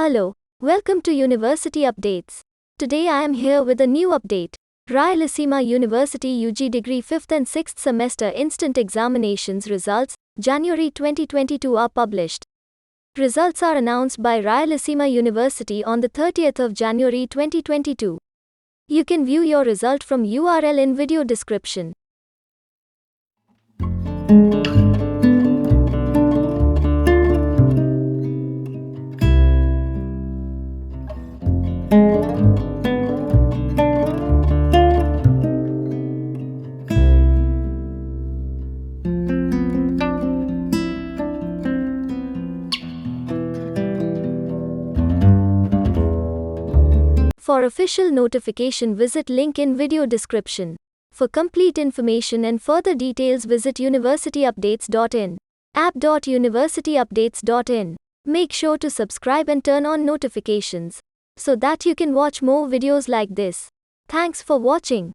Hello, welcome to University Updates. Today I am here with a new update. Rayalaseema University UG Degree 5th and 6th Semester Instant Examinations results, January 2022 are published. Results are announced by Rayalaseema University on the 30th of January 2022. You can view your result from URL in video description. For official notification, visit link in video description. For complete information and further details, visit universityupdates.in. app.universityupdates.in. Make sure to subscribe and turn on notifications so that you can watch more videos like this. Thanks for watching.